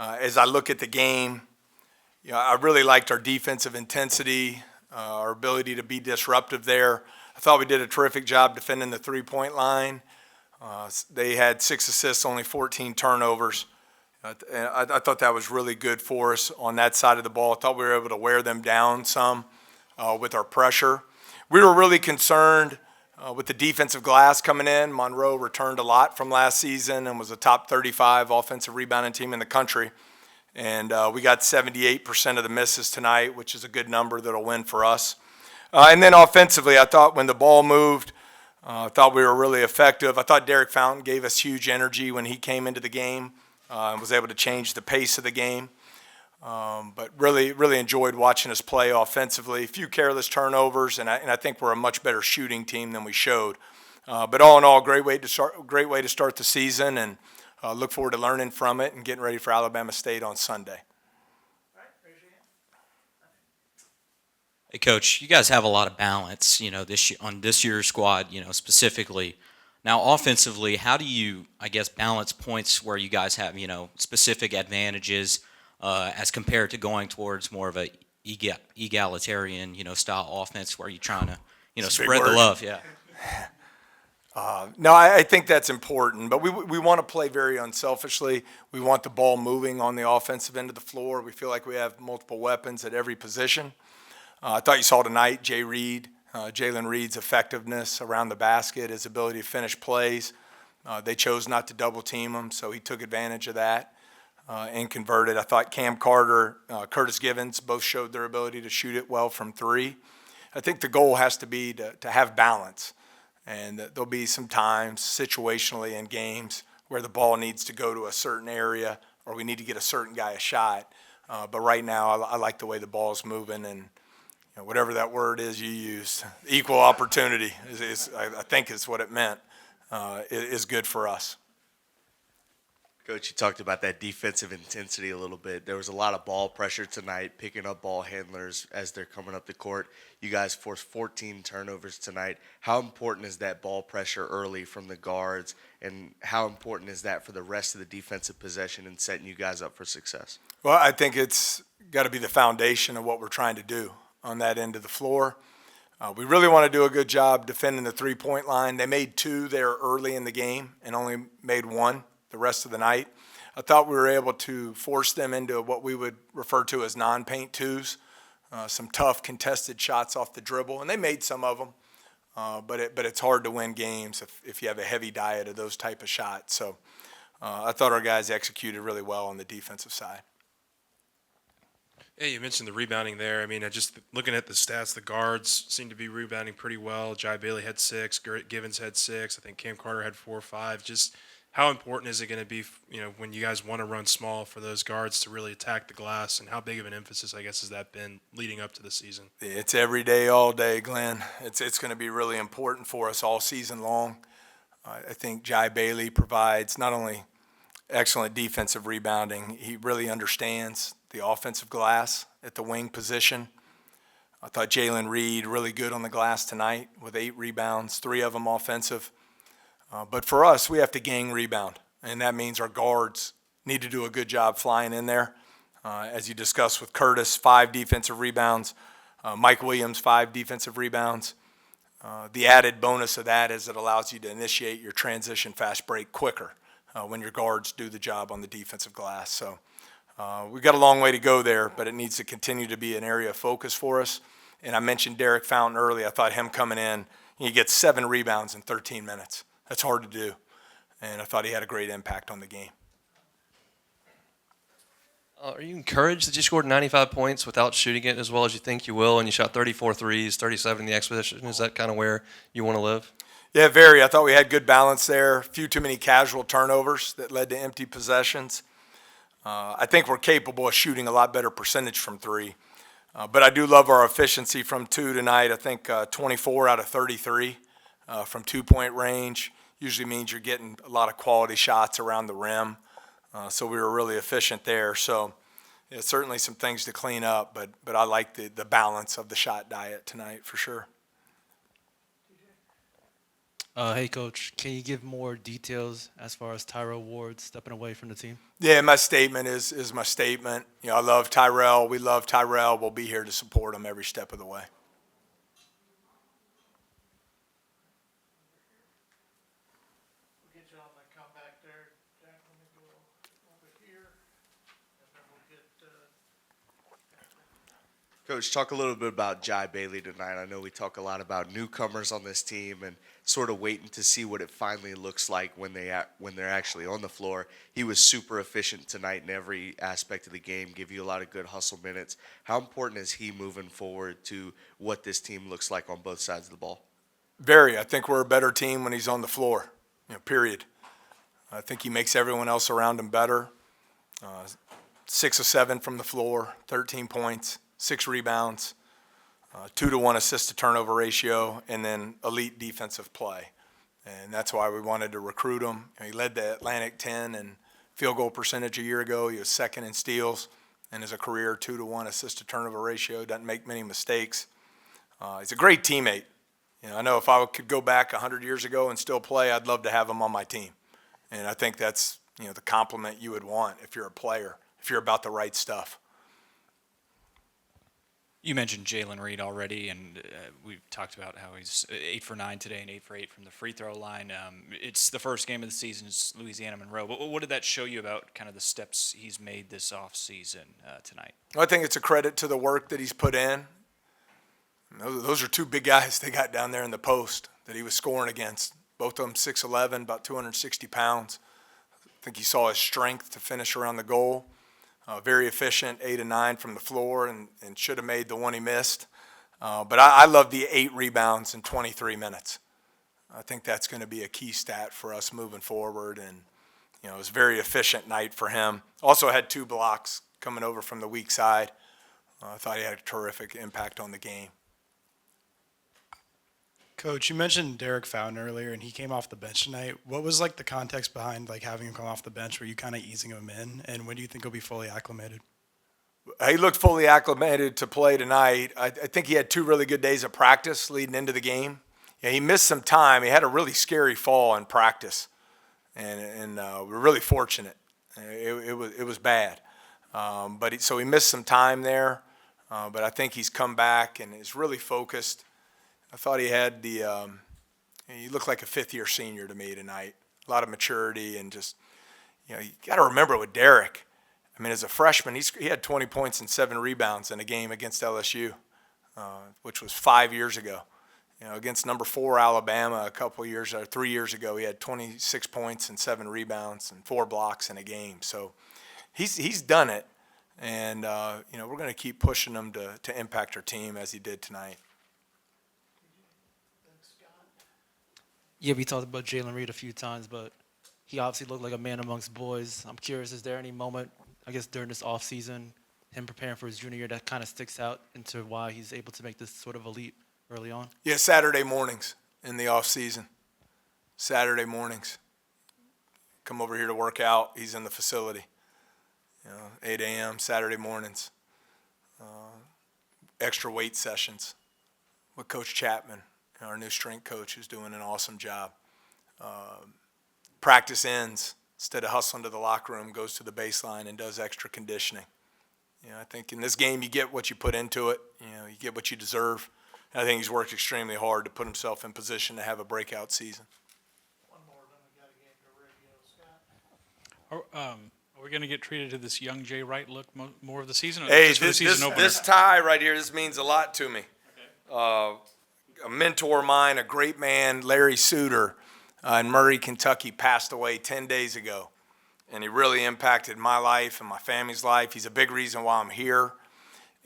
As I look at the game, I really liked our defensive intensity, our ability to be disruptive there. I thought we did a terrific job defending the three-point line. They had 6 assists, only 14 turnovers. I thought that was really good for us on that side of the ball. I thought we were able to wear them down some with our pressure. We were really concerned with the defensive glass coming in. Monroe returned a lot from last season and was a top 35 offensive rebounding team in the country. And we got 78% of the misses tonight, which is a good number that'll win for us. And then offensively, I thought when the ball moved, I thought we were really effective. I thought Derek Fountain gave us huge energy when he came into the game and was able to change the pace of the game. But really enjoyed watching us play offensively. A few careless turnovers, and I think we're a much better shooting team than we showed. But all in all, great way to start the season, and look forward to learning from it and getting ready for Alabama State on Sunday. Hey, Coach, you guys have a lot of balance, on this year's squad, specifically. Now, offensively, how do you, balance points where you guys have, specific advantages as compared to going towards more of a egalitarian, style offense where you're trying to, spread the love? Yeah. No, I think that's important, but we want to play very unselfishly. We want the ball moving on the offensive end of the floor. We feel like we have multiple weapons at every position. I thought you saw tonight Jalen Reed's effectiveness around the basket, his ability to finish plays. They chose not to double team him, so he took advantage of that and converted. I thought Cam Carter, Curtis Givens both showed their ability to shoot it well from three. I think the goal has to be to have balance. And there'll be some times situationally in games where the ball needs to go to a certain area or we need to get a certain guy a shot. But right now I like the way the ball's moving, and whatever that word is you use, equal opportunity I think is what it meant, is good for us. Coach, you talked about that defensive intensity a little bit. There was a lot of ball pressure tonight, picking up ball handlers as they're coming up the court. You guys forced 14 turnovers tonight. How important is that ball pressure early from the guards, and how important is that for the rest of the defensive possession and setting you guys up for success? Well, I think it's got to be the foundation of what we're trying to do on that end of the floor. We really want to do a good job defending the three-point line. They made 2 there early in the game and only made 1 the rest of the night. I thought we were able to force them into what we would refer to as non-paint twos, some tough contested shots off the dribble, and they made some of them, but it's hard to win games if you have a heavy diet of those type of shots. So I thought our guys executed really well on the defensive side. Yeah, you mentioned the rebounding there. I mean, just looking at the stats, the guards seem to be rebounding pretty well. Jai Bailey had 6, Givens had 6. I think Cam Carter had 4 or 5. Just how important is it going to be, when you guys want to run small for those guards to really attack the glass, and how big of an emphasis, has that been leading up to the season? It's every day, all day, Glenn. It's going to be really important for us all season long. I think Jai Bailey provides not only excellent defensive rebounding, he really understands the offensive glass at the wing position. I thought Jalen Reed really good on the glass tonight with 8 rebounds, 3 of them offensive. But for us, we have to gang rebound, and that means our guards need to do a good job flying in there. As you discussed with Curtis, 5 defensive rebounds. Mike Williams, 5 defensive rebounds. The added bonus of that is it allows you to initiate your transition fast break quicker when your guards do the job on the defensive glass. So we've got a long way to go there, but it needs to continue to be an area of focus for us. And I mentioned Derek Fountain early. I thought him coming in, he gets 7 rebounds in 13 minutes. That's hard to do, and I thought he had a great impact on the game. Are you encouraged that you scored 95 points without shooting it as well as you think you will, and you shot 34 threes, 37 in the exhibition? Is that kind of where you want to live? Yeah, very. I thought we had good balance there. A few too many casual turnovers that led to empty possessions. I think we're capable of shooting a lot better percentage from 3. But I do love our efficiency from 2 tonight. I think 24 out of 33 from 2-point range. Usually means you're getting a lot of quality shots around the rim. So we were really efficient there. So certainly some things to clean up, but I like the balance of the shot diet tonight for sure. Hey, Coach, can you give more details as far as Tyrell Ward stepping away from the team? Yeah, my statement is my statement. I love Tyrell. We love Tyrell. We'll be here to support him every step of the way. We'll get you on the comeback there. Jack, let me go over here, and then we'll get, Coach, talk a little bit about Jai Bailey tonight. I know we talk a lot about newcomers on this team and sort of waiting to see what it finally looks like when they're actually on the floor. He was super efficient tonight in every aspect of the game, give you a lot of good hustle minutes. How important is he moving forward to what this team looks like on both sides of the ball? Very. I think we're a better team when he's on the floor, period. I think he makes everyone else around him better. 6 of 7 from the floor, 13 points, 6 rebounds, 2-to-1 assist-to-turnover ratio, and then elite defensive play. And that's why we wanted to recruit him. He led the Atlantic 10 in field goal percentage a year ago. He was second in steals, and as a career 2-to-1 assist-to-turnover ratio, doesn't make many mistakes. He's a great teammate. I know if I could go back 100 years ago and still play, I'd love to have him on my team. And I think that's the compliment you would want if you're a player, if you're about the right stuff. You mentioned Jalen Reed already, and we've talked about how he's 8 for 9 today and 8 for 8 from the free throw line. It's the first game of the season, it's Louisiana Monroe. But what did that show you about kind of the steps he's made this offseason tonight? I think it's a credit to the work that he's put in. Those are 2 big guys they got down there in the post that he was scoring against. Both of them 6'11", about 260 pounds. I think you saw his strength to finish around the goal. Very efficient, 8 of 9 from the floor, and should have made the one he missed. But I love the 8 rebounds in 23 minutes. I think that's going to be a key stat for us moving forward. And it was a very efficient night for him. Also had 2 blocks coming over from the weak side. I thought he had a terrific impact on the game. Coach, you mentioned Derek Fountain earlier, and he came off the bench tonight. What was the context behind having him come off the bench? Were you kind of easing him in, and when do you think he'll be fully acclimated? He looked fully acclimated to play tonight. I think he had 2 really good days of practice leading into the game. Yeah, he missed some time. He had a really scary fall in practice, and we're really fortunate. It was bad, so he missed some time there. But I think he's come back and is really focused. I thought he had he looked like a 5th-year senior to me tonight. A lot of maturity and just, you got to remember with Derek, as a freshman, he had 20 points and 7 rebounds in a game against LSU, which was 5 years ago. Against number 4 Alabama 3 years ago, he had 26 points and 7 rebounds and 4 blocks in a game. So he's done it, and we're going to keep pushing him to impact our team as he did tonight. Yeah, we talked about Jalen Reed a few times, but he obviously looked like a man amongst boys. I'm curious, is there any moment, I guess, during this offseason, him preparing for his junior year that kind of sticks out into why he's able to make this sort of a leap early on? Yeah, Saturday mornings in the off season. Saturday mornings. Come over here to work out. He's in the facility. 8 a.m. Saturday mornings. Extra weight sessions with Coach Chapman, our new strength coach, who's doing an awesome job. Practice ends. Instead of hustling to the locker room, goes to the baseline and does extra conditioning. I think in this game you get what you put into it. You get what you deserve. And I think he's worked extremely hard to put himself in position to have a breakout season. one more, then we got a game to radio. Scott? Are we going to get treated to this young Jay Wright look more of the season? Or Hey, just for the season opener? this tie right here, this means a lot to me. A mentor of mine, a great man, Larry Suter, in Murray, Kentucky, passed away 10 days ago. And he really impacted my life and my family's life. He's a big reason why I'm here.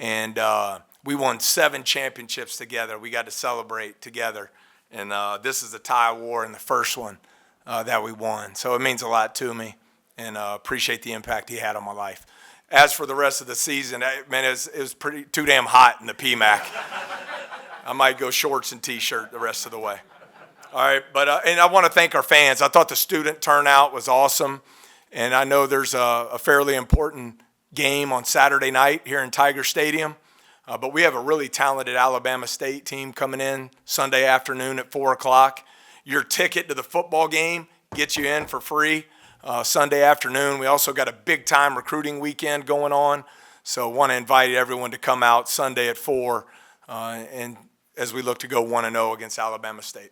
And we won 7 championships together. We got to celebrate together. And this is the tie I wore in the first one that we won. So it means a lot to me, and appreciate the impact he had on my life. As for the rest of the season, it was pretty too damn hot in the PMAC. I might go shorts and T-shirt the rest of the way. All right, but and I want to thank our fans. I thought the student turnout was awesome, and I know there's a fairly important game on Saturday night here in Tiger Stadium, but we have a really talented Alabama State team coming in Sunday afternoon at 4 o'clock. your ticket to the football game, get you in for free Sunday afternoon. We also got a big-time recruiting weekend going on, so want to invite everyone to come out Sunday at 4 and as we look to go 1-0 against Alabama State.